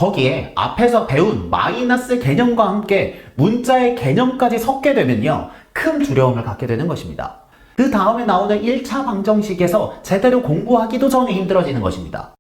거기에 앞에서 배운 마이너스 개념과 함께 문자의 개념까지 섞게 되면요, 큰 두려움을 갖게 되는 것입니다. 그 다음에 나오는 1차 방정식에서 제대로 공부하기도 전에 힘들어지는 것입니다.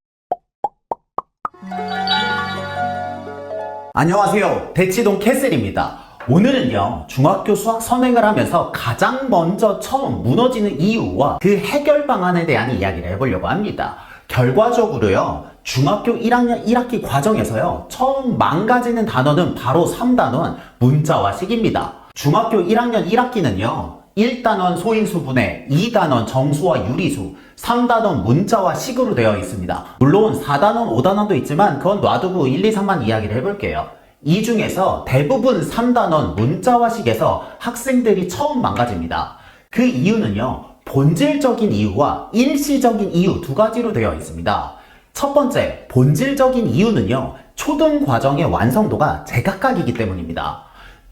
안녕하세요, 대치동 캐슬입니다. 오늘은요, 중학교 수학 선행을 하면서 가장 먼저 처음 무너지는 이유와 그 해결 방안에 대한 이야기를 해보려고 합니다. 결과적으로요, 중학교 1학년 1학기 과정에서요, 처음 망가지는 단어는 바로 3단원 문자와 식입니다. 중학교 1학년 1학기는요, 1단원 소인수분해, 2단원 정수와 유리수, 3단원 문자와 식으로 되어 있습니다. 물론 4단원, 5단원도 있지만 그건 놔두고 1, 2, 3만 이야기를 해볼게요. 이 중에서 대부분 3단원 문자와 식에서 학생들이 처음 망가집니다. 그 이유는요, 본질적인 이유와 일시적인 이유 두 가지로 되어 있습니다. 첫 번째, 본질적인 이유는요, 초등 과정의 완성도가 제각각이기 때문입니다.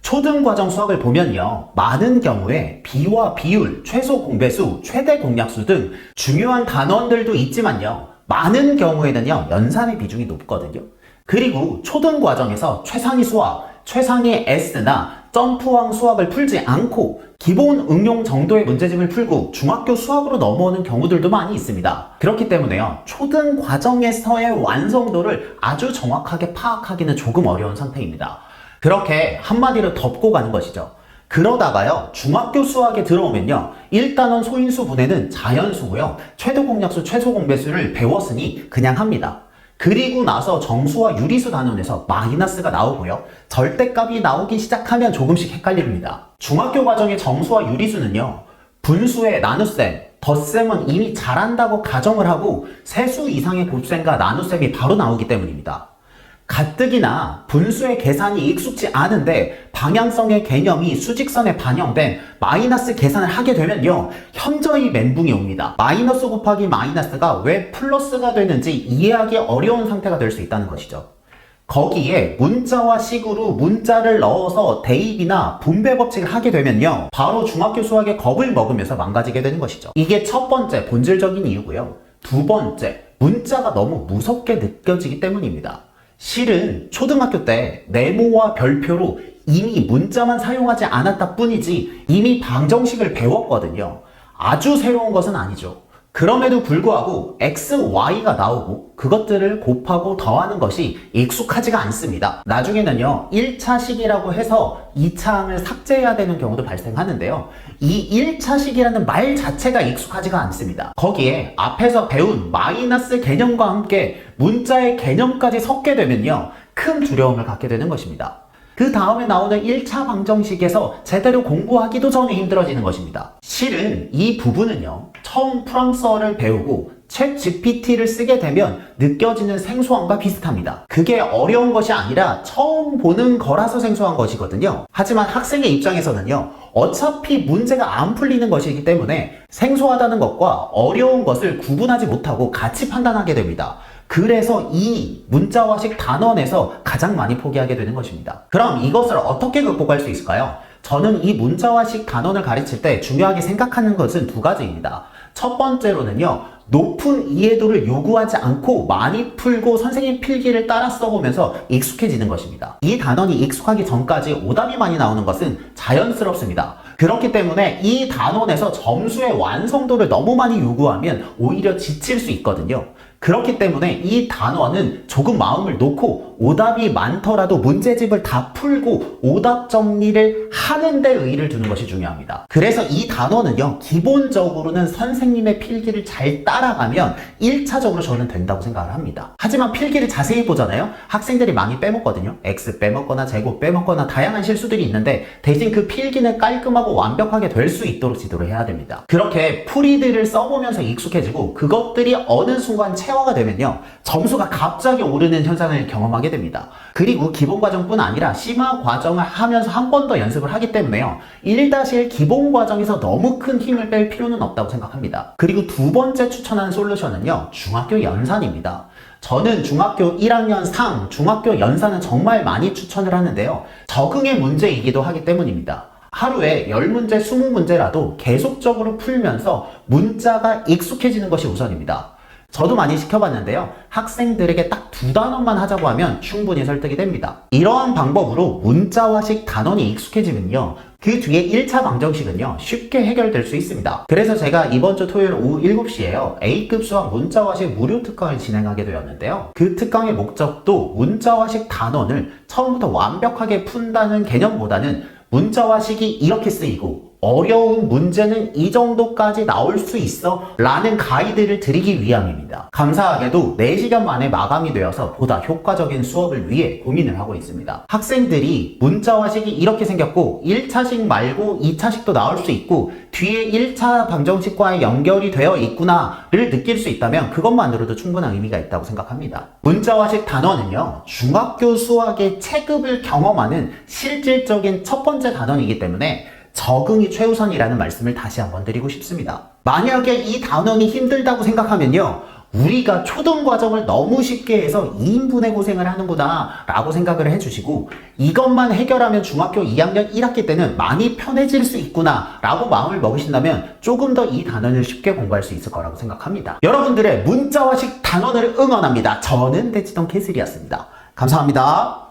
초등 과정 수학을 보면요, 많은 경우에 비와 비율, 최소 공배수, 최대 공약수 등 중요한 단원들도 있지만요, 많은 경우에는요, 연산의 비중이 높거든요. 그리고 초등 과정에서 최상위 수학, 최상위 S나 점프왕 수학을 풀지 않고 기본 응용 정도의 문제집을 풀고 중학교 수학으로 넘어오는 경우들도 많이 있습니다. 그렇기 때문에요, 초등 과정에서의 완성도를 아주 정확하게 파악하기는 조금 어려운 상태입니다. 그렇게 한마디로 덮고 가는 것이죠. 그러다가요, 중학교 수학에 들어오면요, 1단원 소인수 분해는 자연수고요, 최대 공약수, 최소 공배수를 배웠으니 그냥 합니다. 그리고 나서 정수와 유리수 단원에서 마이너스가 나오고요, 절대값이 나오기 시작하면 조금씩 헷갈립니다. 중학교 과정의 정수와 유리수는요, 분수의 나눗셈, 덧셈은 이미 잘한다고 가정을 하고 세수 이상의 곱셈과 나눗셈이 바로 나오기 때문입니다. 가뜩이나 분수의 계산이 익숙지 않은데 방향성의 개념이 수직선에 반영된 마이너스 계산을 하게 되면요, 현저히 멘붕이 옵니다. 마이너스 곱하기 마이너스가 왜 플러스가 되는지 이해하기 어려운 상태가 될 수 있다는 것이죠. 거기에 문자와 식으로 문자를 넣어서 대입이나 분배 법칙을 하게 되면요, 바로 중학교 수학에 겁을 먹으면서 망가지게 되는 것이죠. 이게 첫 번째 본질적인 이유고요. 두 번째, 문자가 너무 무섭게 느껴지기 때문입니다. 실은 초등학교 때 네모와 별표로 이미 문자만 사용하지 않았다 뿐이지 이미 방정식을 배웠거든요. 아주 새로운 것은 아니죠. 그럼에도 불구하고 x, y가 나오고 그것들을 곱하고 더하는 것이 익숙하지가 않습니다. 나중에는요, 1차식이라고 해서 2차항을 삭제해야 되는 경우도 발생하는데요, 이 1차식이라는 말 자체가 익숙하지가 않습니다. 거기에 앞에서 배운 마이너스 개념과 함께 문자의 개념까지 섞게 되면요, 큰 두려움을 갖게 되는 것입니다. 그 다음에 나오는 1차 방정식에서 제대로 공부하기도 전에 힘들어지는 것입니다. 실은 이 부분은요, 처음 프랑스어를 배우고 챗 GPT를 쓰게 되면 느껴지는 생소함과 비슷합니다. 그게 어려운 것이 아니라 처음 보는 거라서 생소한 것이거든요. 하지만 학생의 입장에서는요, 어차피 문제가 안 풀리는 것이기 때문에 생소하다는 것과 어려운 것을 구분하지 못하고 같이 판단하게 됩니다. 그래서 이 문자와식 단원에서 가장 많이 포기하게 되는 것입니다. 그럼 이것을 어떻게 극복할 수 있을까요? 저는 이 문자와식 단원을 가르칠 때 중요하게 생각하는 것은 두 가지입니다. 첫 번째로는요, 높은 이해도를 요구하지 않고 많이 풀고 선생님 필기를 따라 써보면서 익숙해지는 것입니다. 이 단원이 익숙하기 전까지 오답이 많이 나오는 것은 자연스럽습니다. 그렇기 때문에 이 단원에서 점수의 완성도를 너무 많이 요구하면 오히려 지칠 수 있거든요. 그렇기 때문에 이 단원은 조금 마음을 놓고 오답이 많더라도 문제집을 다 풀고 오답 정리를 하는 데 의의를 두는 것이 중요합니다. 그래서 이 단원은요, 기본적으로는 선생님의 필기를 잘 따라가면 1차적으로 저는 된다고 생각을 합니다. 하지만 필기를 자세히 보잖아요, 학생들이 많이 빼먹거든요. X 빼먹거나 제곱 빼먹거나 다양한 실수들이 있는데 대신 그 필기는 깔끔하고 완벽하게 될 수 있도록 지도를 해야 됩니다. 그렇게 풀이들을 써보면서 익숙해지고 그것들이 어느 순간 체화가 되면요, 점수가 갑자기 오르는 현상을 경험하게 됩니다. 그리고 기본 과정뿐 아니라 심화 과정을 하면서 한 번 더 연습을 하기 때문에요, 1-1 기본 과정에서 너무 큰 힘을 뺄 필요는 없다고 생각합니다. 그리고 두 번째 추천하는 솔루션은요, 중학교 연산입니다. 저는 중학교 1학년 상, 중학교 연산은 정말 많이 추천을 하는데요, 적응의 문제이기도 하기 때문입니다. 하루에 10문제, 20문제라도 계속적으로 풀면서 문자가 익숙해지는 것이 우선입니다. 저도 많이 시켜봤는데요. 학생들에게 딱 두 단원만 하자고 하면 충분히 설득이 됩니다. 이러한 방법으로 문자화식 단원이 익숙해지면요. 그 뒤에 1차 방정식은요. 쉽게 해결될 수 있습니다. 그래서 제가 이번 주 토요일 오후 7시에요. A급 수학 문자화식 무료 특강을 진행하게 되었는데요. 그 특강의 목적도 문자화식 단원을 처음부터 완벽하게 푼다는 개념보다는 문자화식이 이렇게 쓰이고 어려운 문제는 이 정도까지 나올 수 있어 라는 가이드를 드리기 위함입니다. 감사하게도 4시간 만에 마감이 되어서 보다 효과적인 수업을 위해 고민을 하고 있습니다. 학생들이 문자화식이 이렇게 생겼고 1차식 말고 2차식도 나올 수 있고 뒤에 1차 방정식과의 연결이 되어 있구나를 느낄 수 있다면 그것만으로도 충분한 의미가 있다고 생각합니다. 문자화식 단원은요. 중학교 수학의 체급을 경험하는 실질적인 첫 번째 단원이기 때문에 적응이 최우선이라는 말씀을 다시 한번 드리고 싶습니다. 만약에 이 단원이 힘들다고 생각하면요. 우리가 초등 과정을 너무 쉽게 해서 2인분의 고생을 하는구나 라고 생각을 해주시고 이것만 해결하면 중학교 2학년 1학기 때는 많이 편해질 수 있구나 라고 마음을 먹으신다면 조금 더 이 단원을 쉽게 공부할 수 있을 거라고 생각합니다. 여러분들의 문자화식 단원을 응원합니다. 저는 대치동 캐슬이었습니다. 감사합니다.